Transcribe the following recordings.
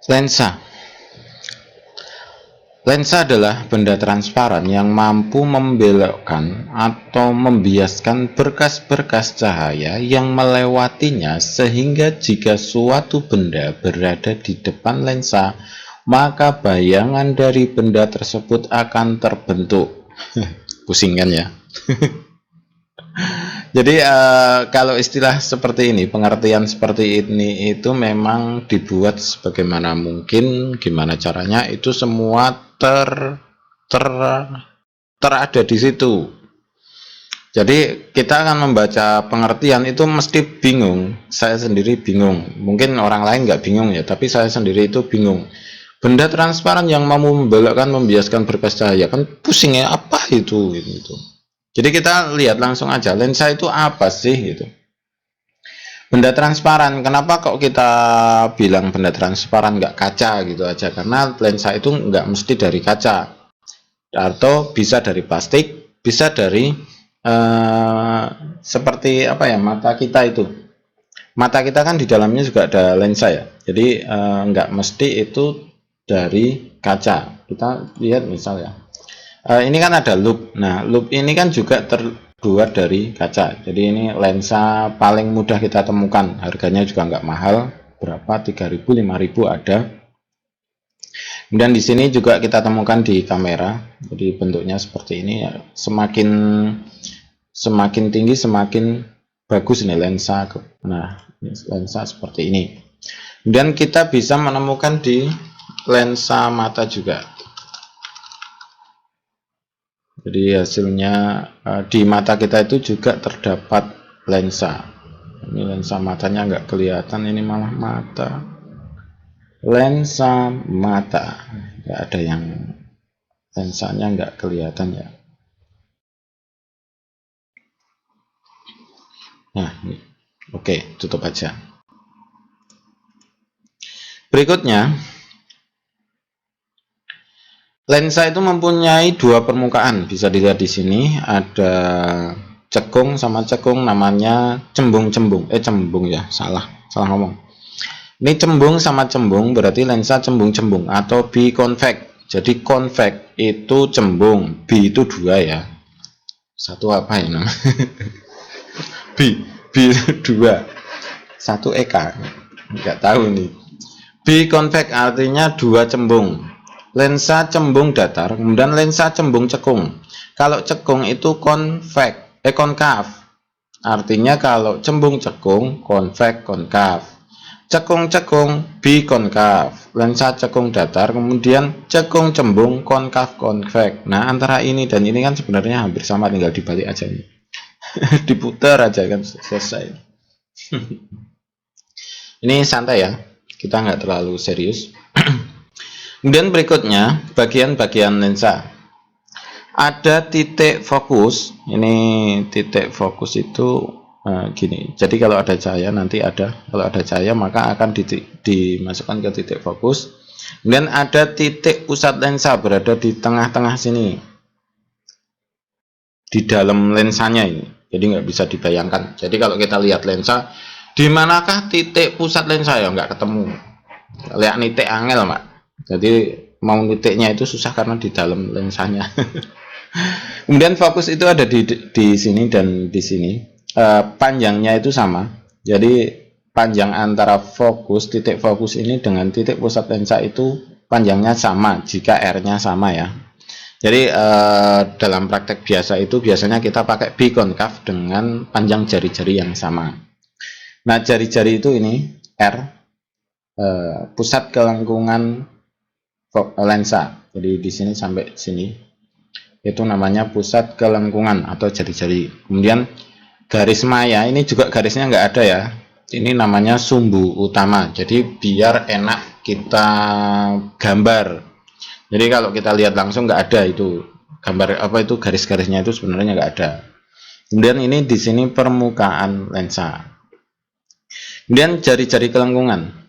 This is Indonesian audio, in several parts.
Lensa. Lensa adalah benda transparan yang mampu membelokkan atau membiaskan berkas-berkas cahaya yang melewatinya, sehingga jika suatu benda berada di depan lensa, maka bayangan dari benda tersebut akan terbentuk. Pusing kan ya? Jadi kalau istilah seperti ini, pengertian seperti ini itu memang dibuat sebagaimana mungkin. Gimana caranya itu semua terada di situ. Jadi kita akan membaca pengertian itu mesti bingung. Saya sendiri bingung. Mungkin orang lain nggak bingung ya, tapi saya sendiri itu bingung. Benda transparan yang mampu membelokkan, membiaskan berkas cahaya, kan pusing ya, apa itu gitu. Jadi kita lihat langsung aja, lensa itu apa sih gitu. Benda transparan, kenapa kok kita bilang benda transparan, nggak kaca gitu aja? Karena lensa itu nggak mesti dari kaca, atau bisa dari plastik, bisa dari seperti apa ya, mata kita itu. Mata kita kan di dalamnya juga ada lensa ya, jadi nggak mesti itu dari kaca. Kita lihat misal ya, ini kan ada loop. Nah, loop ini kan juga terbuat dari kaca. Jadi ini lensa paling mudah kita temukan. Harganya juga nggak mahal. Berapa? 3.000, 5.000 ada. Kemudian di sini juga kita temukan di kamera. Jadi bentuknya seperti ini. Semakin tinggi semakin bagus ini lensa. Nah, lensa seperti ini. Kemudian kita bisa menemukan di lensa mata juga. Jadi hasilnya di mata kita itu juga terdapat lensa. Ini lensa matanya nggak kelihatan, ini malah mata. Lensa mata, nggak ada yang lensanya nggak kelihatan ya. Nah, ini. Oke, tutup aja. Berikutnya, lensa itu mempunyai dua permukaan, bisa dilihat di sini ada cekung sama cekung, namanya cembung-cembung. Cembung ya, salah ngomong. Ini cembung sama cembung berarti lensa cembung-cembung atau biconvex. Jadi convex itu cembung, bi itu dua ya. Satu apa ya namanya? bi itu dua. Satu eka. Enggak tahu nih. Biconvex artinya dua cembung. Lensa cembung datar, kemudian lensa cembung cekung. Kalau cekung itu konkav. Artinya kalau cembung cekung, konvex konkav. Cekung-cekung bikonkav, lensa cekung datar, kemudian cekung cembung konkav konvex. Nah, antara ini dan ini kan sebenarnya hampir sama, tinggal dibalik aja ini. Diputar aja kan selesai. Ini santai ya, kita nggak terlalu serius. Kemudian berikutnya bagian-bagian lensa. Ada titik fokus. Ini titik fokus itu gini. Jadi kalau ada cahaya kalau ada cahaya maka akan dimasukkan ke titik fokus. Kemudian ada titik pusat lensa berada di tengah-tengah sini, di dalam lensanya ini. Jadi nggak bisa dibayangkan. Jadi kalau kita lihat lensa, di manakah titik pusat lensa ya nggak ketemu. Lihat nitik angel, Pak. Jadi mau nitiknya itu susah karena di dalam lensanya. Kemudian fokus itu ada di sini dan di sini. Panjangnya itu sama. Jadi panjang antara titik fokus ini dengan titik pusat lensa itu panjangnya sama jika R-nya sama ya. Jadi dalam praktek biasa itu biasanya kita pakai bikonkav dengan panjang jari-jari yang sama. Nah, jari-jari itu ini R, pusat kelengkungan lensa. Jadi di sini sampai sini itu namanya pusat kelengkungan atau jari-jari. Kemudian garis maya ini juga garisnya nggak ada ya, ini namanya sumbu utama. Jadi biar enak kita gambar, jadi kalau kita lihat langsung nggak ada itu gambar apa itu garis-garisnya itu sebenarnya nggak ada. Kemudian ini di sini permukaan lensa. Kemudian jari-jari kelengkungan.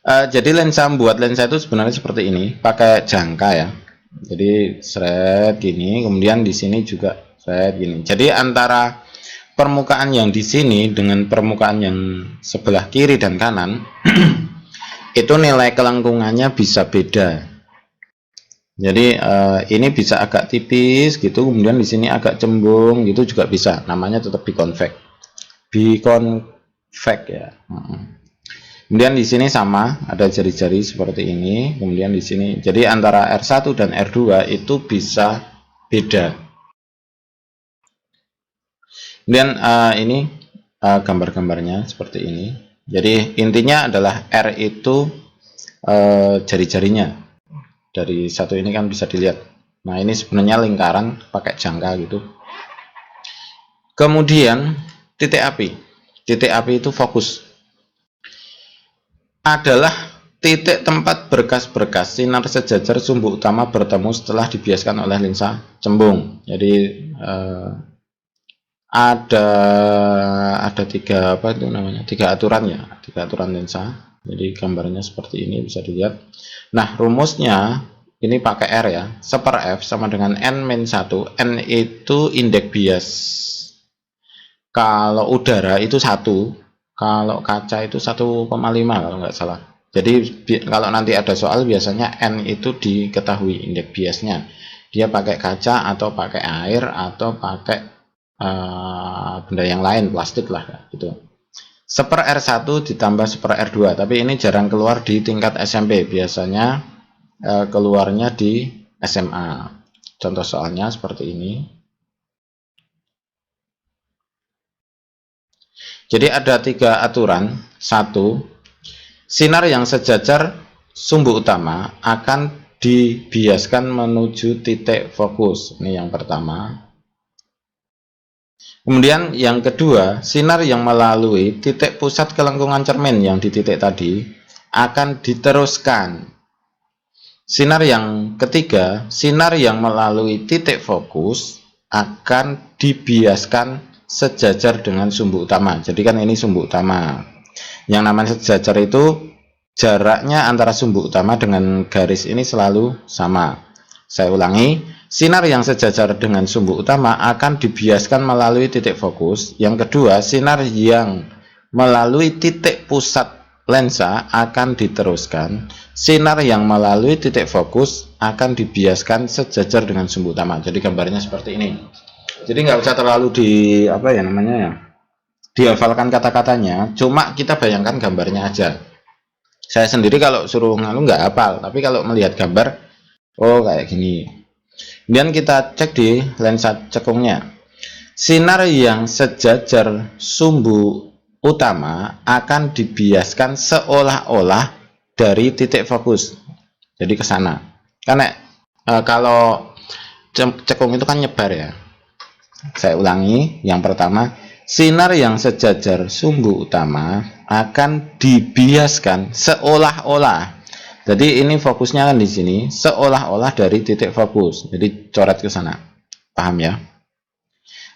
Jadi buat lensa itu sebenarnya seperti ini, pakai jangka ya. Jadi seret gini, kemudian di sini juga seret gini. Jadi antara permukaan yang di sini dengan permukaan yang sebelah kiri dan kanan itu nilai kelengkungannya bisa beda. Jadi ini bisa agak tipis gitu, kemudian di sini agak cembung gitu juga bisa. Namanya tetap biconvex. Biconvex ya. Kemudian di sini sama, ada jari-jari seperti ini. Kemudian di sini, jadi antara R1 dan R2 itu bisa beda. Kemudian ini gambar-gambarnya seperti ini. Jadi intinya adalah R itu jari-jarinya. Dari satu ini kan bisa dilihat. Nah ini sebenarnya lingkaran pakai jangka gitu. Kemudian titik api. Titik api itu fokus. Adalah titik tempat berkas-berkas sinar sejajar sumbu utama bertemu setelah dibiaskan oleh lensa cembung. Jadi ada tiga apa itu namanya? Tiga aturan ya, tiga aturan lensa. Jadi gambarnya seperti ini bisa dilihat. Nah rumusnya ini pakai R ya, 1/F sama dengan N-1. N itu indeks bias. Kalau udara itu 1, kalau kaca itu 1,5 kalau nggak salah. Jadi kalau nanti ada soal biasanya N itu diketahui indeks biasnya. Dia pakai kaca atau pakai air atau pakai benda yang lain, plastik lah gitu. 1/R1 ditambah 1/R2, tapi ini jarang keluar di tingkat SMP, biasanya keluarnya di SMA. Contoh soalnya seperti ini. Jadi ada tiga aturan. Satu, sinar yang sejajar sumbu utama akan dibiaskan menuju titik fokus. Ini yang pertama. Kemudian yang kedua, sinar yang melalui titik pusat kelengkungan cermin yang di titik tadi akan diteruskan. Sinar yang ketiga, sinar yang melalui titik fokus akan dibiaskan sejajar dengan sumbu utama. Jadi kan ini sumbu utama. Yang namanya sejajar itu jaraknya antara sumbu utama dengan garis ini selalu sama. Saya ulangi. Sinar yang sejajar dengan sumbu utama akan dibiaskan melalui titik fokus. Yang kedua, sinar yang melalui titik pusat lensa akan diteruskan. Sinar yang melalui titik fokus akan dibiaskan sejajar dengan sumbu utama. Jadi gambarnya seperti ini. Jadi nggak usah terlalu dihafalkan kata-katanya. Cuma kita bayangkan gambarnya aja. Saya sendiri kalau suruh ngalu nggak hafal, tapi kalau melihat gambar, oh kayak gini. Kemudian kita cek di lensa cekungnya. Sinar yang sejajar sumbu utama akan dibiaskan seolah-olah dari titik fokus. Jadi ke sana. Karena kalau cekung itu kan nyebar ya. Saya ulangi, yang pertama, sinar yang sejajar sumbu utama akan dibiaskan seolah-olah. Jadi ini fokusnya kan di sini, seolah-olah dari titik fokus. Jadi coret ke sana. Paham ya?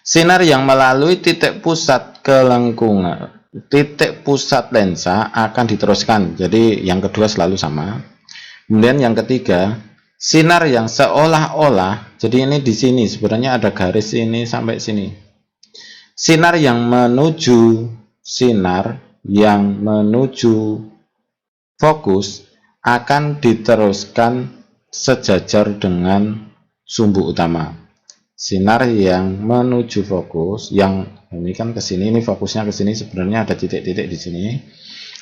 Sinar yang melalui titik pusat kelengkungan, titik pusat lensa akan diteruskan. Jadi yang kedua selalu sama. Kemudian yang ketiga, sinar yang seolah-olah, jadi ini di sini sebenarnya ada garis ini sampai sini. Sinar yang menuju fokus akan diteruskan sejajar dengan sumbu utama. Sinar yang menuju fokus, yang ini kan ke sini, ini fokusnya ke sini, sebenarnya ada titik-titik di sini,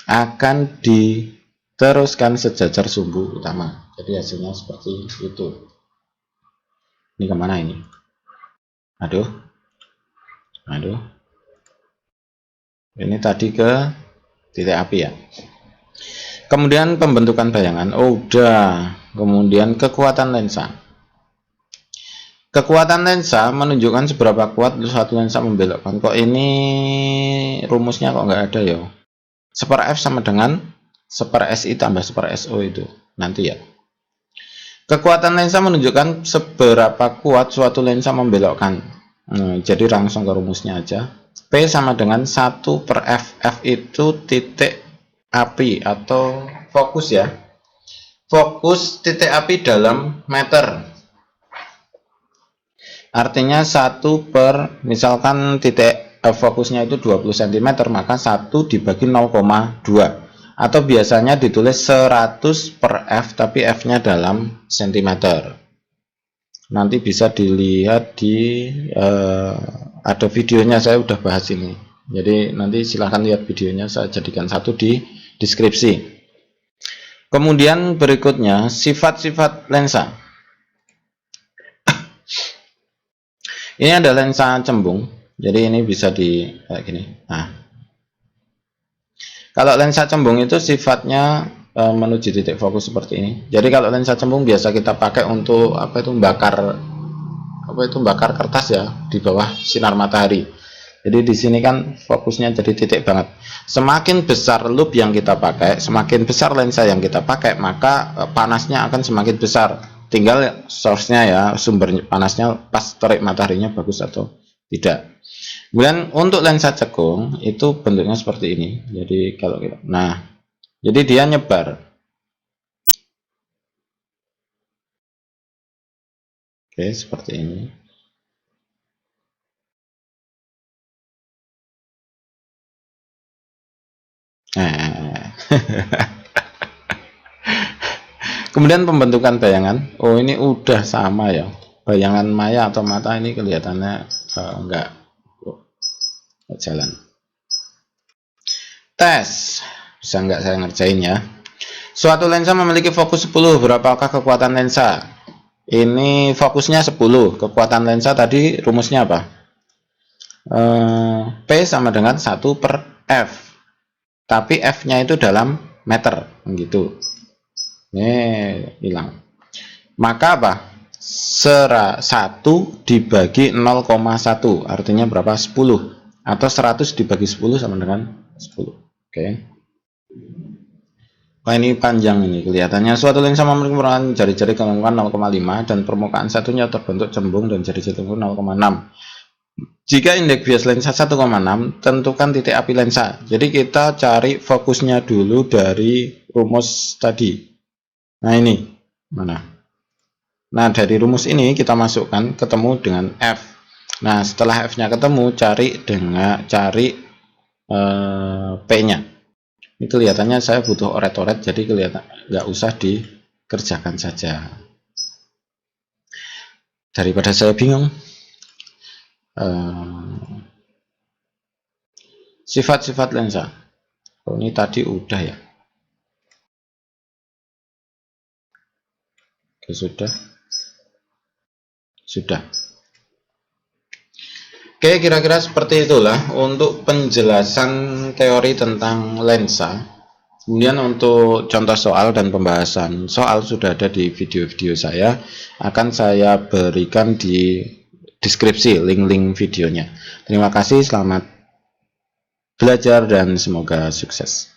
akan diteruskan sejajar sumbu utama. Jadi hasilnya seperti itu. Ini kemana ini? Aduh. Ini tadi ke titik api ya. Kemudian pembentukan bayangan, udah. Kemudian kekuatan lensa. Kekuatan lensa menunjukkan seberapa kuat suatu lensa membelokkan. Kok ini rumusnya kok nggak ada ya? 1/F sama dengan 1/SI tambah 1/SO itu nanti ya. Kekuatan lensa menunjukkan seberapa kuat suatu lensa membelokkan. Jadi langsung ke rumusnya aja. P sama dengan 1/F. F itu titik api atau fokus ya. Fokus titik api dalam meter. Artinya 1 per, misalkan titik fokusnya itu 20 cm, maka 1 dibagi 0,2. atau biasanya ditulis 100 per f tapi f-nya dalam sentimeter. Nanti bisa dilihat di ada videonya, saya udah bahas ini. Jadi nanti silahkan lihat videonya, saya jadikan satu di deskripsi. Kemudian berikutnya sifat-sifat lensa. Ini ada lensa cembung, jadi ini bisa di kayak gini. Nah, kalau lensa cembung itu sifatnya menuju titik fokus seperti ini. Jadi kalau lensa cembung biasa kita pakai untuk bakar kertas ya di bawah sinar matahari. Jadi di sini kan fokusnya jadi titik banget. Semakin besar loop yang kita pakai, semakin besar lensa yang kita pakai, maka panasnya akan semakin besar. Tinggal source-nya ya, sumber panasnya pas terik mataharinya bagus atau tidak. Kemudian untuk lensa cekung itu bentuknya seperti ini. Jadi kalau kita, nah, jadi dia nyebar. Oke, seperti ini. Nah. Kemudian pembentukan bayangan. Oh, ini udah sama ya. Bayangan maya atau mata ini kelihatannya enggak jalan. Tes. Bisa enggak saya ngerjain ya. Suatu lensa memiliki fokus 10. Berapakah kekuatan lensa? Ini fokusnya 10. Kekuatan lensa tadi rumusnya apa? P sama dengan 1 per F. Tapi F-nya itu dalam meter. Gitu. Ini hilang. Maka apa? 1 dibagi 0,1 artinya berapa? 10. Atau 100 dibagi 10 sama dengan 10. Oke. Wah, ini panjang ini kelihatannya. Suatu lensa memiliki permukaan jari-jari kelengkungan 0,5 dan permukaan satunya terbentuk cembung dan jari-jari kelengkungan 0,6. Jika indeks bias lensa 1,6, tentukan titik api lensa. Jadi kita cari fokusnya dulu dari rumus tadi. Nah, ini mana? Nah, dari rumus ini kita masukkan ketemu dengan F. Nah, setelah F-nya ketemu, cari P-nya. Ini kelihatannya saya butuh oret-oret, jadi kelihatan nggak usah dikerjakan saja. Daripada saya bingung. Sifat-sifat lensa. Oh, ini tadi udah ya. Oke, sudah. Oke, kira-kira seperti itulah untuk penjelasan teori tentang lensa. Kemudian untuk contoh soal dan pembahasan soal sudah ada di video-video saya. Akan saya berikan di deskripsi link-link videonya. Terima kasih, selamat belajar dan semoga sukses.